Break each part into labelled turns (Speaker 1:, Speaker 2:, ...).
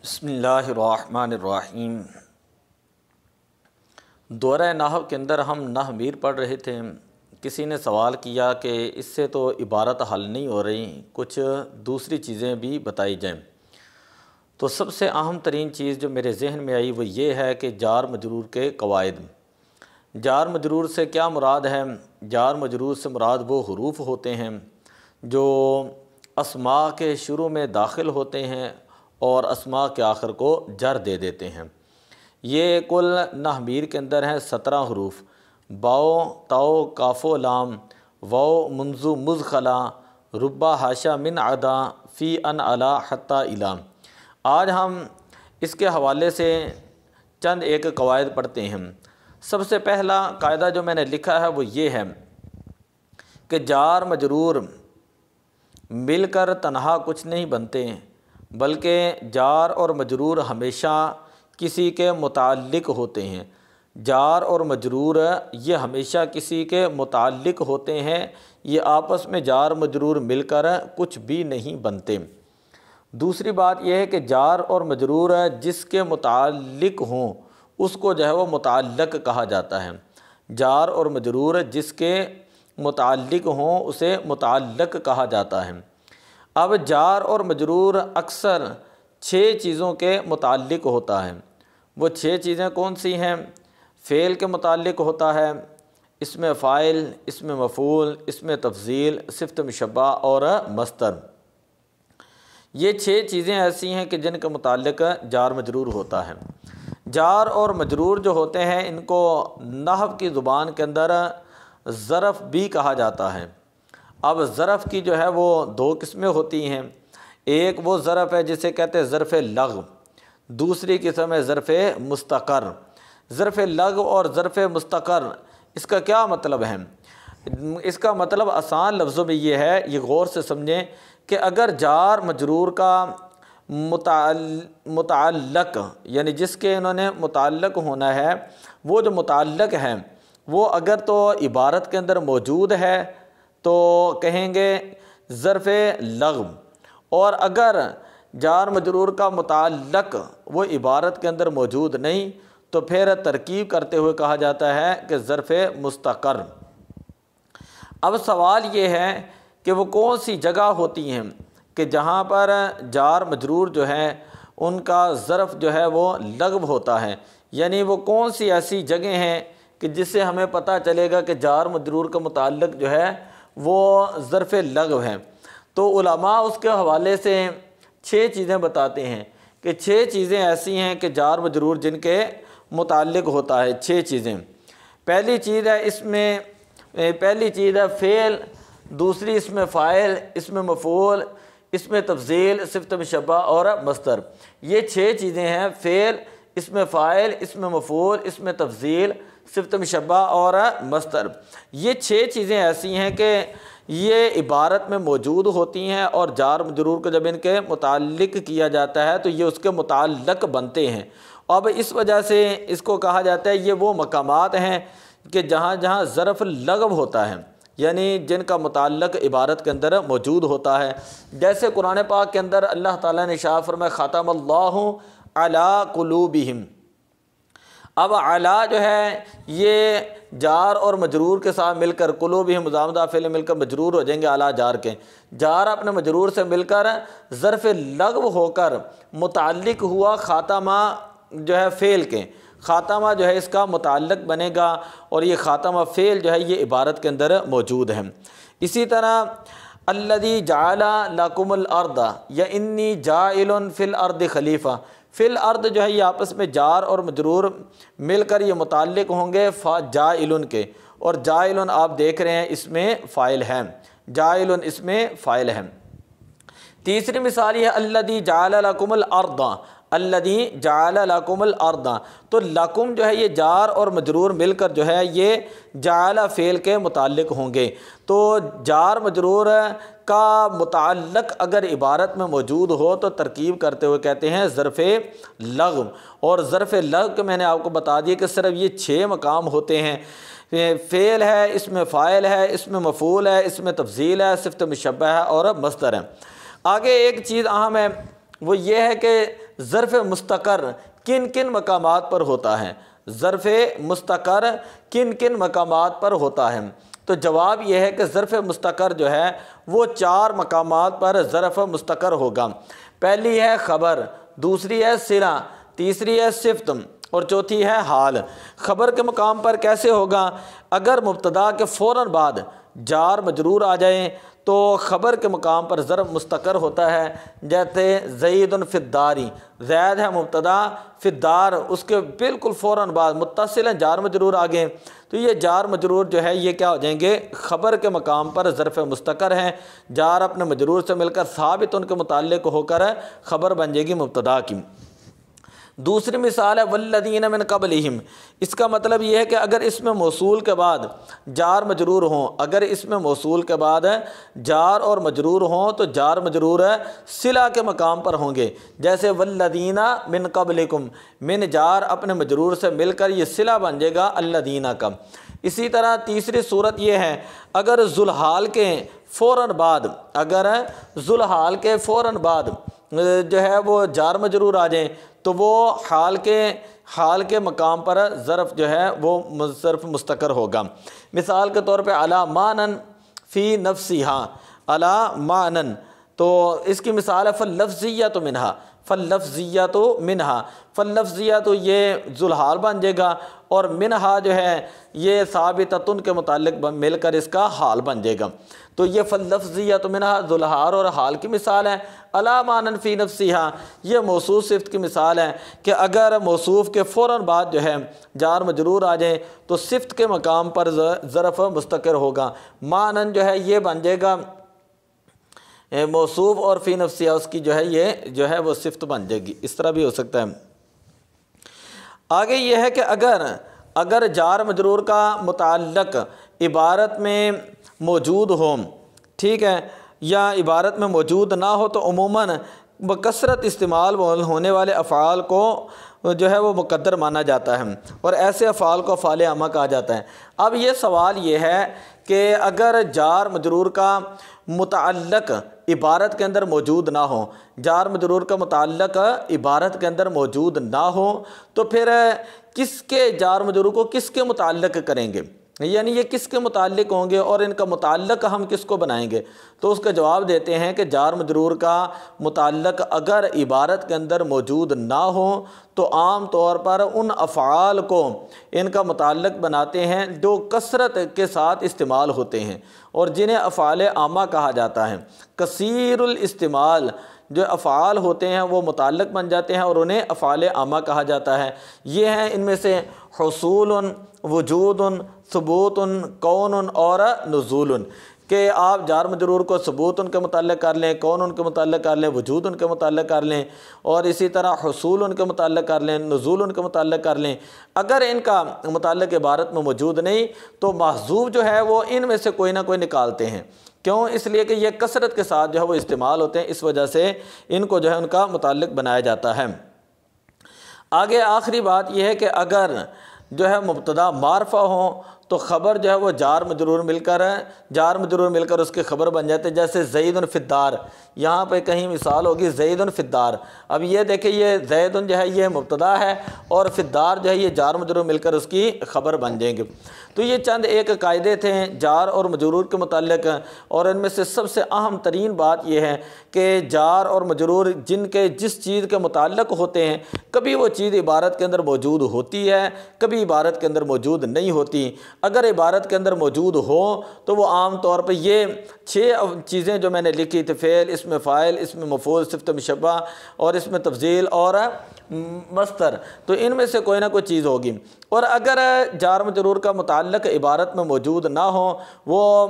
Speaker 1: بسم اللہ الرحمن الرحیم۔ دورہ نحو کے اندر ہم نحو میر پڑھ رہے تھے۔ کسی نے سوال کیا کہ اس سے تو عبارت حل نہیں ہو رہی، کچھ دوسری چیزیں بھی بتائی جائیں۔ تو سب سے اہم ترین چیز جو میرے ذہن میں آئی وہ یہ ہے کہ جار مجرور کے قواعد۔ جار مجرور سے کیا مراد ہے؟ جار مجرور سے مراد وہ حروف ہوتے ہیں جو اسماء کے شروع میں داخل ہوتے ہیں اور اسماء کے آخر کو جر دے دیتے ہیں۔ یہ کل نحو میر کے اندر ہیں 17 حروف: باؤ، تاؤ، کاف و لام، واؤ، منذ، مذ، خلا، ربا، حاشا، من، عدا، فی، ان، علا، حتی، الی۔ آج ہم اس کے حوالے سے چند ایک قواعد پڑھتے ہیں۔ سب سے پہلا قاعدہ جو میں نے لکھا ہے وہ یہ ہے کہ جار مجرور مل کر تنہا کچھ نہیں بنتے، بلکہ جار اور مجرور ہمیشہ کسی کے متعلق ہوتے ہیں۔ جار اور مجرور یہ ہمیشہ کسی کے متعلق ہوتے ہیں، یہ آپس میں جار مجرور مل کر کچھ بھی نہیں بنتے۔ دوسری بات یہ ہے کہ جار اور مجرور جس کے متعلق ہوں اس کو جو ہے وہ متعلق کہا جاتا ہے۔ جار اور مجرور جس کے متعلق ہوں اسے متعلق کہا جاتا ہے۔ اب جار اور مجرور اکثر 6 چیزوں کے متعلق ہوتا ہے۔ وہ 6 چیزیں کون سی ہیں؟ فعل کے متعلق ہوتا ہے، اسم فاعل، اسم مفعول، اسم تفضیل، صفت مشبہ اور مصدر۔ یہ 6 چیزیں ایسی ہیں کہ جن کے متعلق جار مجرور ہوتا ہے۔ جار اور مجرور جو ہوتے ہیں ان کو نحو کی زبان کے اندر ظرف بھی کہا جاتا ہے۔ اب ظرف کی جو ہے وہ 2 قسمیں ہوتی ہیں۔ ایک وہ ظرف ہے جسے کہتے ہیں ظرف لغو، دوسری قسم ہے ظرف مستقر۔ ظرف لغو اور ظرف مستقر اس کا کیا مطلب ہے؟ اس کا مطلب آسان لفظوں میں یہ ہے، یہ غور سے سمجھیں کہ اگر جار مجرور کا متعلق یعنی جس کے انہوں نے متعلق ہونا ہے، وہ جو متعلق ہے وہ اگر تو عبارت کے اندر موجود ہے تو کہیں گے ظرف لغو، اور اگر جار مجرور کا متعلق وہ عبارت کے اندر موجود نہیں تو پھر ترکیب کرتے ہوئے کہا جاتا ہے کہ ظرف مستقر۔ اب سوال یہ ہے کہ وہ کون سی جگہ ہوتی ہیں کہ جہاں پر جار مجرور جو ہے ان کا ظرف جو ہے وہ لغو ہوتا ہے، یعنی وہ کون سی ایسی جگہیں ہیں کہ جس سے ہمیں پتہ چلے گا کہ جار مجرور کا متعلق جو ہے وہ ظرف لغو ہے۔ تو علماء اس کے حوالے سے 6 چیزیں بتاتے ہیں کہ 6 چیزیں ایسی ہیں کہ جار مجرور جن کے متعلق ہوتا ہے۔ 6 چیزیں، پہلی چیز ہے فعل، دوسری اسم فاعل، اسم مفعول، اسم تفضیل، صفت مشبہ اور مصدر۔ یہ 6 چیزیں ہیں، فعل، اسم فاعل، اسم مفعول، اسم تفضیل، صفت مشبہ اور مصدر۔ یہ 6 چیزیں ایسی ہیں کہ یہ عبارت میں موجود ہوتی ہیں اور جار مجرور کو جب ان کے متعلق کیا جاتا ہے تو یہ اس کے متعلق بنتے ہیں۔ اب اس وجہ سے اس کو کہا جاتا ہے یہ وہ مقامات ہیں کہ جہاں جہاں ظرف لغو ہوتا ہے، یعنی جن کا متعلق عبارت کے اندر موجود ہوتا ہے۔ جیسے قرآن پاک کے اندر اللہ تعالیٰ نے ارشاد فرمایا ختم اللہ علی قلوبہم۔ اب علا جو ہے یہ جار اور مجرور کے ساتھ مل کر قلوبہم مضاف فعل مل کر مجرور ہو جائیں گے اعلیٰ جار کے۔ جار اپنے مجرور سے مل کر ظرف لغو ہو کر متعلق ہوا خاتمہ جو ہے فعل کے، خاتمہ جو ہے اس کا متعلق بنے گا اور یہ خاتمہ فعل جو ہے یہ عبارت کے اندر موجود ہے۔ اسی طرح الذی جعل لکم الارض یا انی جاعل فی الارض خلیفہ، فی الارض جو ہے یہ آپس میں جار اور مجرور مل کر یہ متعلق ہوں گے جاعل کے، اور جاعل آپ دیکھ رہے ہیں اس میں فاعل ہے، جاعل اس میں فاعل ہے۔ تیسری مثال یہ ہے الذی جعل لکم الارض، الذی جعل لکم الارض، تو لکم جو ہے یہ جار اور مجرور مل کر جو ہے یہ جعل فعل کے متعلق ہوں گے۔ تو جار مجرور کا متعلق اگر عبارت میں موجود ہو تو ترکیب کرتے ہوئے کہتے ہیں ظرف لغو، اور ظرف لغو کے میں نے آپ کو بتا دیا کہ صرف یہ 6 مقام ہوتے ہیں۔ فعل ہے، اسم فاعل ہے، اسم مفعول ہے، اسم تفضیل ہے، صفت مشبہ ہے اور مصدر ہے۔ آگے ایک چیز اہم ہے وہ یہ ہے کہ ظرف مستقر کن کن مقامات پر ہوتا ہے؟ ظرف مستقر کن کن مقامات پر ہوتا ہے؟ تو جواب یہ ہے کہ ظرف مستقر جو ہے وہ 4 مقامات پر ظرف مستقر ہوگا۔ پہلی ہے خبر، دوسری ہے صلہ، تیسری ہے صفت اور چوتھی ہے حال۔ خبر کے مقام پر کیسے ہوگا؟ اگر مبتدا کے فوراً بعد جار مجرور آ جائیں تو خبر کے مقام پر ظرف مستقر ہوتا ہے، جیسے زید فی الدار، زید ہے مبتدا، فی الدار اس کے بالکل فوراً بعد متصل جار مجرور آ گئے تو یہ جار مجرور جو ہے یہ کیا ہو جائیں گے؟ خبر کے مقام پر ظرف مستقر ہیں، جار اپنے مجرور سے مل کر ثابت ان کے متعلق ہو کر خبر بن جائے گی مبتدا کی۔ دوسری مثال ہے والذین من قبلہم، اس کا مطلب یہ ہے کہ اگر اس میں موصول کے بعد جار مجرور ہوں، اگر اس میں موصول کے بعد جار اور مجرور ہوں تو جار مجرور صلہ کے مقام پر ہوں گے، جیسے والذین من قبلکم، من جار اپنے مجرور سے مل کر یہ صلہ بن جائے گا الذین کا۔ اسی طرح تیسری صورت یہ ہے اگر ذوالحال کے فوراً بعد، اگر ذوالحال کے فوراً بعد جو ہے وہ جار مجرور آ جائیں تو وہ حال کے مقام پر ظرف جو ہے وہ ظرف مستقر ہوگا۔ مثال کے طور پہ علی معنن فی نفسہا، علی معنن، تو اس کی مثال ہے فاللفظیۃ منہا، فاللفظیۃ منہا، فاللفظیۃ یہ ذوالحال بن جائے گا اور منہا جو ہے یہ ثابتۃ کے متعلق مل کر اس کا حال بن جائے گا۔ تو یہ فاللفظیۃ منہا ذوالحال اور حال کی مثال ہے۔ علی معنن فی نفسہا یہ موصوف صفت کی مثال ہے کہ اگر موصوف کے فوراً بعد جو ہے جار مجرور آ جائیں تو صفت کے مقام پر ظرف مستقر ہوگا۔ معنن جو ہے یہ بن جائے گا موصوف اور فی نفسہا اس کی جو ہے یہ جو ہے وہ صفت بن جائے گی، اس طرح بھی ہو سکتا ہے۔ آگے یہ ہے کہ اگر جار مجرور کا متعلق عبارت میں موجود ہو، ٹھیک ہے، یا عبارت میں موجود نہ ہو تو عموماً بکثرت استعمال ہونے والے افعال کو جو ہے وہ مقدر مانا جاتا ہے اور ایسے افعال کو افعال عامہ کہا جاتا ہے۔ اب یہ سوال یہ ہے کہ اگر جار مجرور کا متعلق عبارت کے اندر موجود نہ ہو، جار مجرور کا متعلق عبارت کے اندر موجود نہ ہو تو پھر کس کے جار مجرور کو کس کے متعلق کریں گے، یعنی یہ کس کے متعلق ہوں گے اور ان کا متعلق ہم کس کو بنائیں گے؟ تو اس کا جواب دیتے ہیں کہ جار مجرور کا متعلق اگر عبارت کے اندر موجود نہ ہو تو عام طور پر ان افعال کو ان کا متعلق بناتے ہیں جو کثرت کے ساتھ استعمال ہوتے ہیں اور جنہیں افعال عامہ کہا جاتا ہے۔ کثیر الاستعمال جو افعال ہوتے ہیں وہ متعلق بن جاتے ہیں اور انہیں افعال عامہ کہا جاتا ہے۔ یہ ہیں ان میں سے حصول، وجود، ثبوت، کون اور نزول، کہ آپ جار مجرور کو ثبوت ان کے متعلق کر لیں، کون ان کے متعلق کر لیں، وجود ان کے متعلق کر لیں اور اسی طرح حصول ان کے متعلق کر لیں، نزول ان کے متعلق کر لیں۔ اگر ان کا متعلق عبارت میں موجود نہیں تو محذوف جو ہے وہ ان میں سے کوئی نہ کوئی نکالتے ہیں۔ کیوں؟ اس لیے کہ یہ کثرت کے ساتھ جو ہے وہ استعمال ہوتے ہیں، اس وجہ سے ان کو جو ہے ان کا متعلق بنایا جاتا ہے۔ آگے آخری بات یہ ہے کہ اگر جو ہے مبتدا معرفہ ہوں تو خبر جو ہے وہ جار مجرور مل کر اس کی خبر بن جاتے، جیسے زید فی الدار، یہاں پہ کہیں مثال ہوگی زید فی الدار۔ اب یہ دیکھیں یہ زید جو ہے یہ مبتدا ہے اور فی الدار جو ہے یہ جار مجرور مل کر اس کی خبر بن جائیں گے۔ تو یہ چند ایک قاعدے تھے جار اور مجرور کے متعلق، اور ان میں سے سب سے اہم ترین بات یہ ہے کہ جار اور مجرور جن کے جس چیز کے متعلق ہوتے ہیں کبھی وہ چیز عبارت کے اندر موجود ہوتی ہے، کبھی عبارت کے اندر موجود نہیں ہوتی۔ اگر عبارت کے اندر موجود ہو تو وہ عام طور پہ یہ 6 چیزیں جو میں نے لکھی تھی، فعل، اسم فاعل، اسم مفعول، صفت مشبہ اور اسم تفضیل اور مصدر، تو ان میں سے کوئی نہ کوئی چیز ہوگی۔ اور اگر جار مجرور کا متعلق عبارت میں موجود نہ ہو، وہ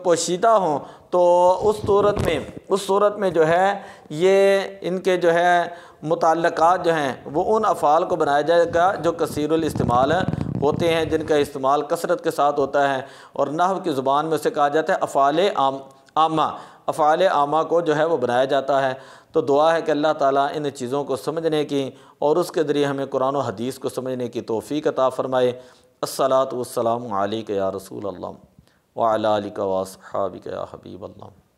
Speaker 1: پوشیدہ ہوں، تو اس صورت میں جو ہے یہ ان کے جو ہے متعلقات جو ہیں وہ ان افعال کو بنایا جائے گا جو کثیر الاستعمال ہوتے ہیں، جن کا استعمال کثرت کے ساتھ ہوتا ہے، اور نحو کی زبان میں اسے کہا جاتا ہے افعال عامہ۔ افعال عامہ کو جو ہے وہ بنایا جاتا ہے۔ تو دعا ہے کہ اللہ تعالیٰ ان چیزوں کو سمجھنے کی اور اس کے ذریعے ہمیں قرآن و حدیث کو سمجھنے کی توفیق عطا فرمائے۔ الصلاۃ والسلام علیک یا رسول اللہ وعلی آلک واصحابک یا حبیب اللہ۔